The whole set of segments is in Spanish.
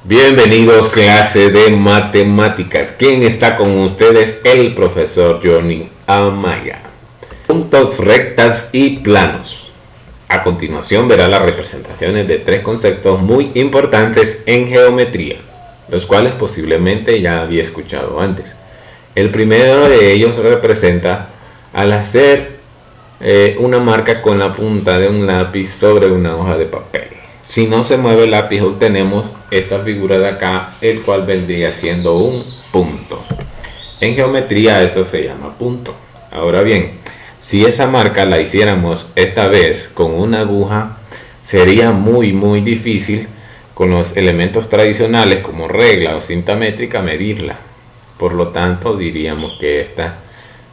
Bienvenidos, clase de matemáticas. ¿Quién está con ustedes? El profesor Johnny Amaya. Puntos, rectas y planos. A continuación verá las representaciones de tres conceptos muy importantes en geometría, los cuales posiblemente ya había escuchado antes. El primero de ellos representa al hacer una marca con la punta de un lápiz sobre una hoja de papel. Si no se mueve el lápiz, obtenemos esta figura de acá, el cual vendría siendo un punto. En geometría eso se llama punto. Ahora bien, si esa marca la hiciéramos esta vez con una aguja, sería muy difícil con los elementos tradicionales como regla o cinta métrica medirla. Por lo tanto, diríamos que esta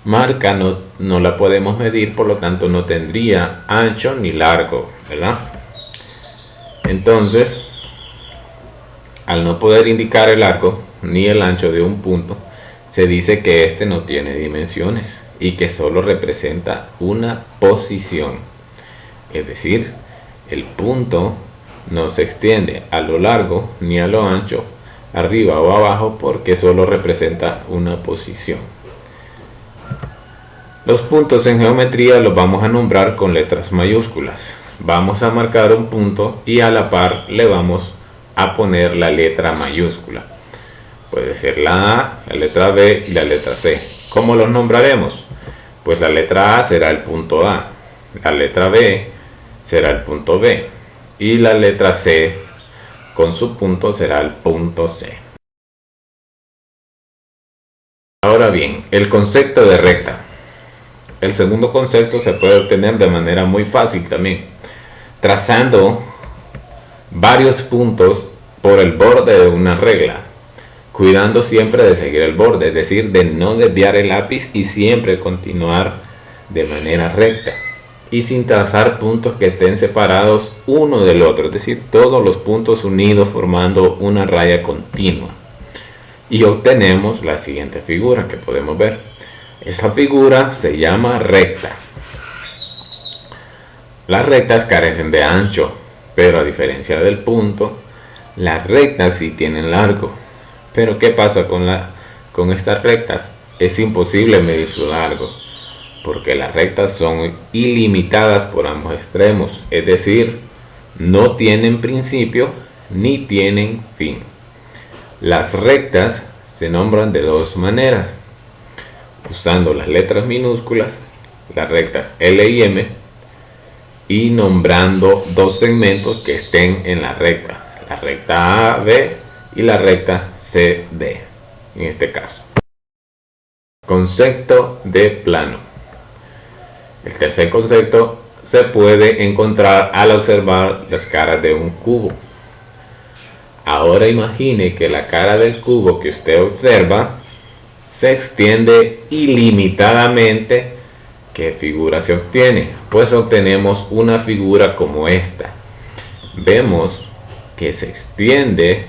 marca no la podemos medir, por lo tanto no tendría ancho ni largo, ¿verdad? Entonces, al no poder indicar el largo ni el ancho de un punto, se dice que este no tiene dimensiones y que solo representa una posición. Es decir, el punto no se extiende a lo largo ni a lo ancho, arriba o abajo, porque solo representa una posición. Los puntos en geometría los vamos a nombrar con letras mayúsculas. Vamos a marcar un punto y a la par le vamos a poner la letra mayúscula. Puede ser la A, la letra B y la letra C. ¿Cómo los nombraremos? Pues la letra A será el punto A, la letra B será el punto B y la letra C con su punto será el punto C. Ahora bien, el concepto de recta. El segundo concepto se puede obtener de manera muy fácil también, trazando varios puntos por el borde de una regla, cuidando siempre de seguir el borde, es decir, de no desviar el lápiz y siempre continuar de manera recta y sin trazar puntos que estén separados uno del otro, es decir, todos los puntos unidos formando una raya continua. Y obtenemos la siguiente figura que podemos ver. Esa figura se llama recta. Las rectas carecen de ancho, pero a diferencia del punto, las rectas sí tienen largo. Pero ¿qué pasa con estas rectas? Es imposible medir su largo, porque las rectas son ilimitadas por ambos extremos, es decir, no tienen principio ni tienen fin. Las rectas se nombran de dos maneras, usando las letras minúsculas, las rectas L y M, y nombrando dos segmentos que estén en la recta AB y la recta CD, en este caso. Concepto de plano. El tercer concepto se puede encontrar al observar las caras de un cubo. Ahora imagine que la cara del cubo que usted observa se extiende ilimitadamente. ¿Qué figura se obtiene? Pues obtenemos una figura como esta. Vemos que se extiende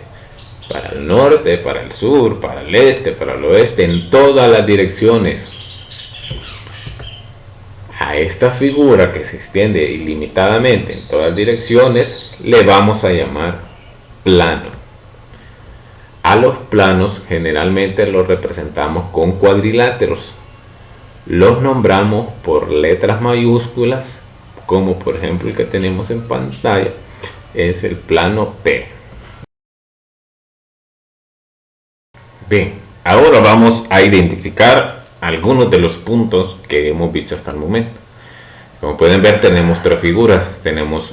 para el norte, para el sur, para el este, para el oeste, en todas las direcciones. A esta figura que se extiende ilimitadamente en todas direcciones le vamos a llamar plano. A los planos generalmente los representamos con cuadriláteros. Los nombramos por letras mayúsculas, como por ejemplo el que tenemos en pantalla, es el plano P. Bien, ahora vamos a identificar algunos de los puntos que hemos visto hasta el momento. Como pueden ver, tenemos tres figuras. Tenemos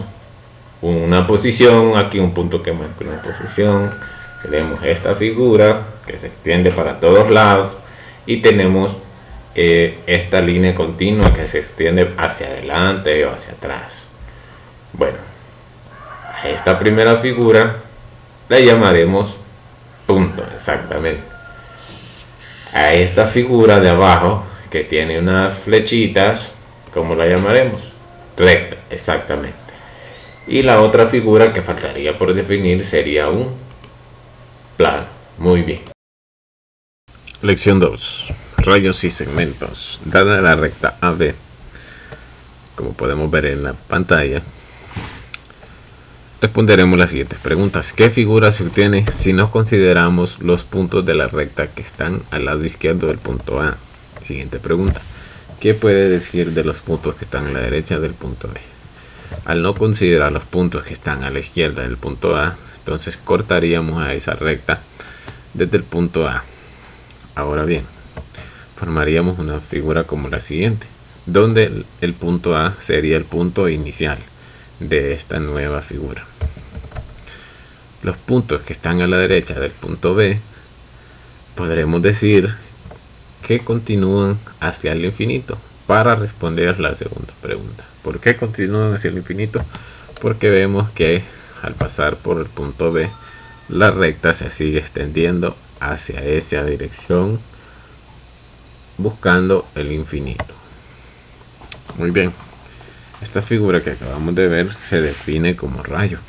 una posición, aquí un punto que marca una posición. Tenemos esta figura que se extiende para todos lados y tenemos esta línea continua que se extiende hacia adelante o hacia atrás. Bueno, a esta primera figura la llamaremos punto, exactamente. A esta figura de abajo que tiene unas flechitas, ¿cómo la llamaremos? Recta, exactamente. Y la otra figura que faltaría por definir sería un plano. Muy bien. Lección 2. Rayos y segmentos. Dada la recta AB, como podemos ver en la pantalla, responderemos las siguientes preguntas. ¿Qué figura se obtiene si no consideramos los puntos de la recta que están al lado izquierdo del punto A? Siguiente pregunta. ¿Qué puede decir de los puntos que están a la derecha del punto B? Al no considerar los puntos que están a la izquierda del punto A, entonces cortaríamos a esa recta desde el punto A. Ahora bien, formaríamos una figura como la siguiente, donde el punto A sería el punto inicial de esta nueva figura. Los puntos que están a la derecha del punto B podremos decir que continúan hacia el infinito para responder la segunda pregunta. ¿Por qué continúan hacia el infinito? Porque vemos que al pasar por el punto B, la recta se sigue extendiendo hacia esa dirección buscando el infinito. Muy bien. Esta figura que acabamos de ver se define como rayo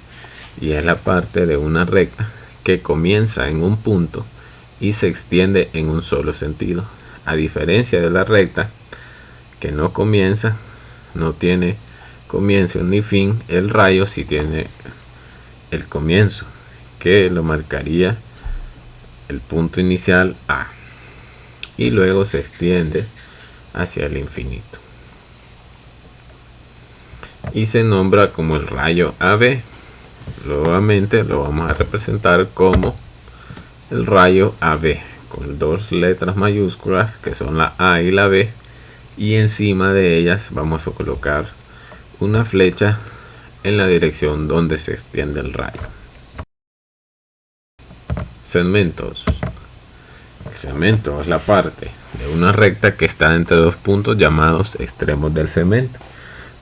y es la parte de una recta que comienza en un punto y se extiende en un solo sentido. A diferencia de la recta que no comienza, no tiene comienzo ni fin, el rayo sí tiene el comienzo, que lo marcaría el punto inicial A y luego se extiende hacia el infinito y se nombra como el rayo AB. Nuevamente lo vamos a representar como el rayo AB con dos letras mayúsculas que son la A y la B, y encima de ellas vamos a colocar una flecha en la dirección donde se extiende el rayo. Segmentos. El segmento es la parte de una recta que está entre dos puntos llamados extremos del segmento.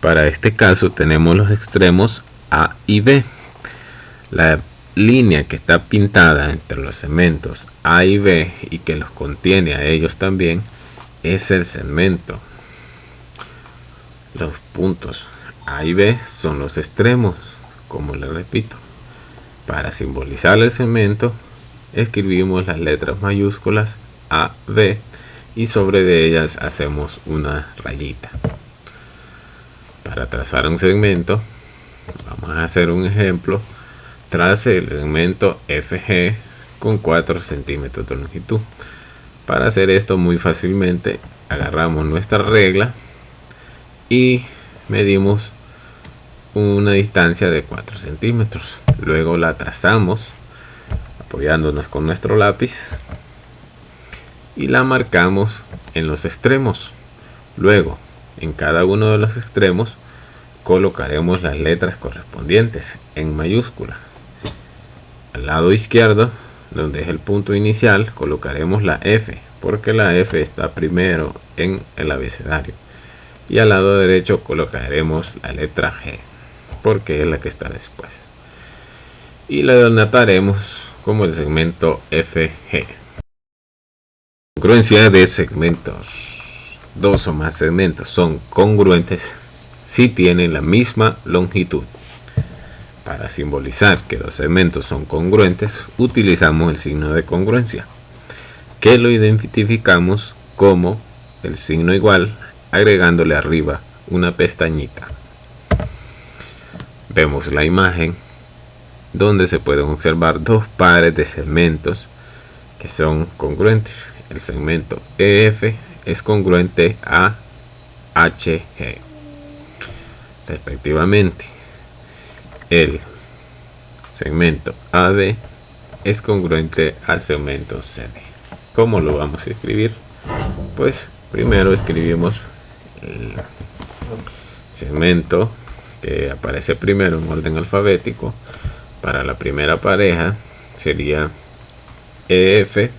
Para este caso tenemos los extremos A y B. La línea que está pintada entre los segmentos A y B y que los contiene a ellos también es el segmento. Los puntos A y B son los extremos, como les repito. Para simbolizar el segmento escribimos las letras mayúsculas A, B y sobre de ellas hacemos una rayita. Para trazar un segmento, vamos a hacer un ejemplo. Trace el segmento FG con 4 centímetros de longitud. Para hacer esto muy fácilmente, agarramos nuestra regla y medimos una distancia de 4 centímetros. Luego la trazamos apoyándonos con nuestro lápiz y la marcamos en los extremos. Luego, en cada uno de los extremos colocaremos las letras correspondientes en mayúscula. Al lado izquierdo, donde es el punto inicial, colocaremos la F, porque la F está primero en el abecedario. Y al lado derecho colocaremos la letra G, porque es la que está después. Y la denotaremos como el segmento FG. Congruencia de segmentos. Dos o más segmentos son congruentes si tienen la misma longitud. Para simbolizar que los segmentos son congruentes, utilizamos el signo de congruencia, que lo identificamos como el signo igual, agregándole arriba una pestañita. Vemos la imagen donde se pueden observar dos pares de segmentos que son congruentes. El segmento EF es congruente a HG respectivamente. El segmento AB es congruente al segmento CD. ¿Cómo lo vamos a escribir? Pues primero escribimos el segmento que aparece primero en orden alfabético. Para la primera pareja sería EF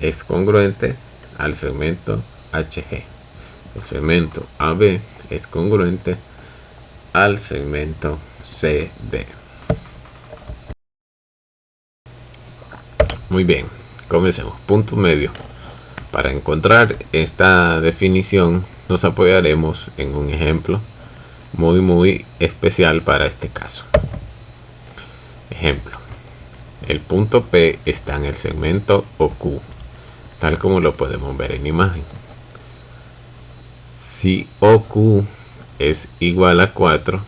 es congruente al segmento HG. El segmento AB es congruente al segmento CD. Muy bien, comencemos. Punto medio. Para encontrar esta definición nos apoyaremos en un ejemplo muy especial para este caso. Ejemplo: el punto P está en el segmento OQ, tal como lo podemos ver en imagen. Si OQ es igual a 4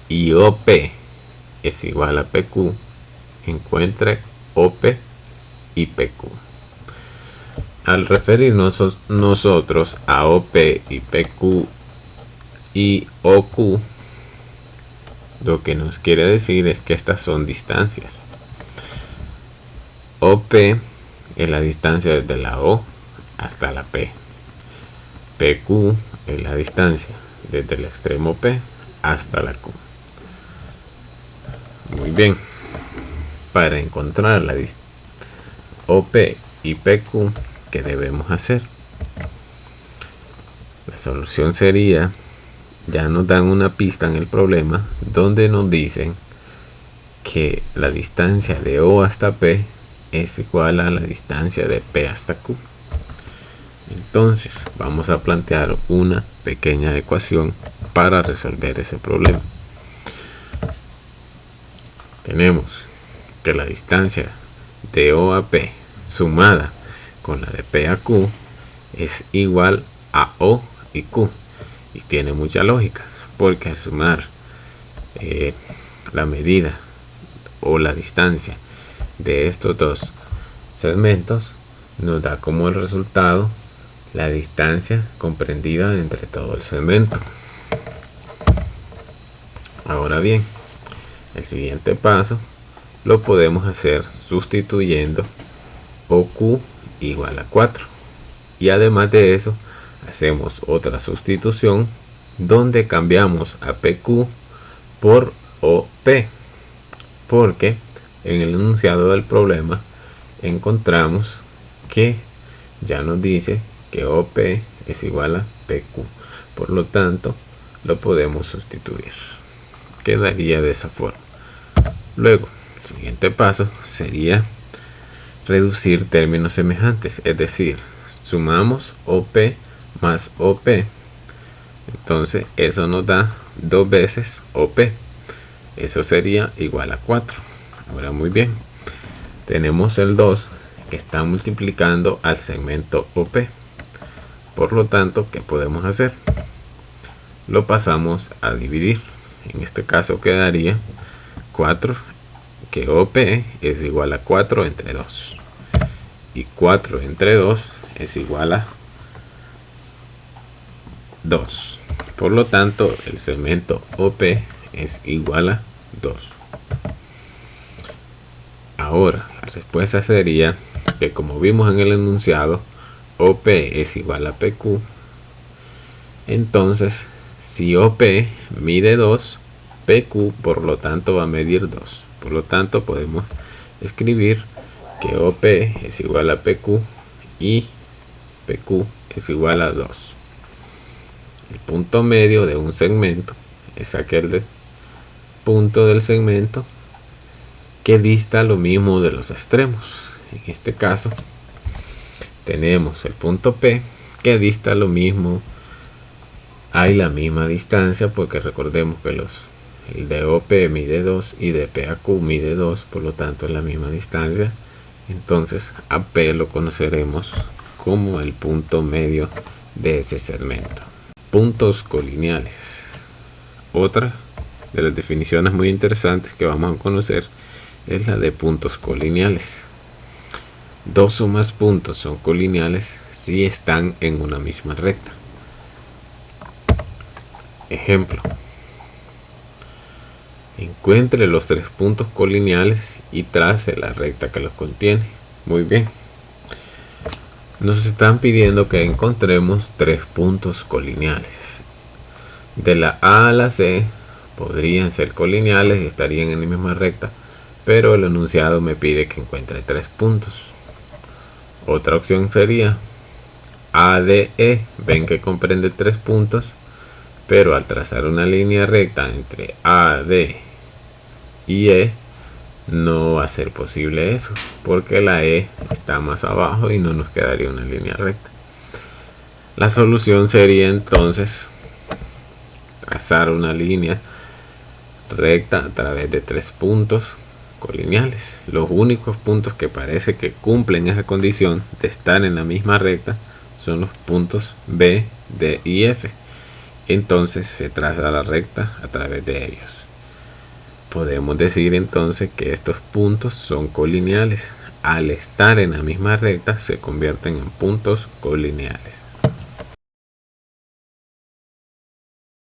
y OP es igual a PQ, encuentre OP y PQ. Al referirnos nosotros a OP y PQ y OQ, lo que nos quiere decir es que estas son distancias. OP es la distancia desde la O hasta la P. PQ es la distancia desde el extremo P hasta la Q. Muy bien. Para encontrar la OP y PQ, ¿qué debemos hacer? La solución sería, ya nos dan una pista en el problema donde nos dicen que la distancia de O hasta P es igual a la distancia de P hasta Q. Entonces vamos a plantear una pequeña ecuación para resolver ese problema. Tenemos que la distancia de O a P sumada con la de P a Q es igual a O y Q, y tiene mucha lógica porque al sumar la medida o la distancia de estos dos segmentos nos da como el resultado la distancia comprendida entre todo el segmento. Ahora bien, el siguiente paso lo podemos hacer sustituyendo OQ igual a 4, y además de eso hacemos otra sustitución donde cambiamos a PQ por OP, porque en el enunciado del problema encontramos que ya nos dice que OP es igual a PQ, por lo tanto lo podemos sustituir. Quedaría de esa forma. Luego, el siguiente paso sería reducir términos semejantes, es decir, sumamos OP más OP, entonces eso nos da 2 veces OP, eso sería igual a 4. Ahora muy bien, tenemos el 2 que está multiplicando al segmento OP, por lo tanto, ¿qué podemos hacer? Lo pasamos a dividir. En este caso quedaría 4, que OP es igual a 4 entre 2, y 4 entre 2 es igual a 2. Por lo tanto, el segmento OP es igual a 2. Ahora, la respuesta sería que, como vimos en el enunciado, OP es igual a PQ. Entonces, si OP mide 2, PQ por lo tanto va a medir 2. Por lo tanto, podemos escribir que OP es igual a PQ y PQ es igual a 2. El punto medio de un segmento es aquel punto del segmento que dista lo mismo de los extremos. En este caso tenemos el punto P que dista lo mismo, hay la misma distancia, porque recordemos que el de OP mide 2 y de P a Q mide 2, por lo tanto es la misma distancia. Entonces a P lo conoceremos como el punto medio de ese segmento. Puntos colineales. Otra de las definiciones muy interesantes que vamos a conocer es la de puntos colineales. Dos o más puntos son colineales si están en una misma recta. Ejemplo: encuentre los 3 puntos colineales y trace la recta que los contiene. Muy bien, nos están pidiendo que encontremos 3 puntos colineales. De la A a la C podrían ser colineales y estarían en la misma recta, pero el enunciado me pide que encuentre 3 puntos. Otra opción sería ADE. Ven que comprende 3 puntos, pero al trazar una línea recta entre AD y E no va a ser posible eso, porque la E está más abajo y no nos quedaría una línea recta. La solución sería entonces trazar una línea recta a través de 3 puntos colineales. Los únicos puntos que parece que cumplen esa condición de estar en la misma recta son los puntos B, D y F. Entonces se traza la recta a través de ellos. Podemos decir entonces que estos puntos son colineales. Al estar en la misma recta se convierten en puntos colineales.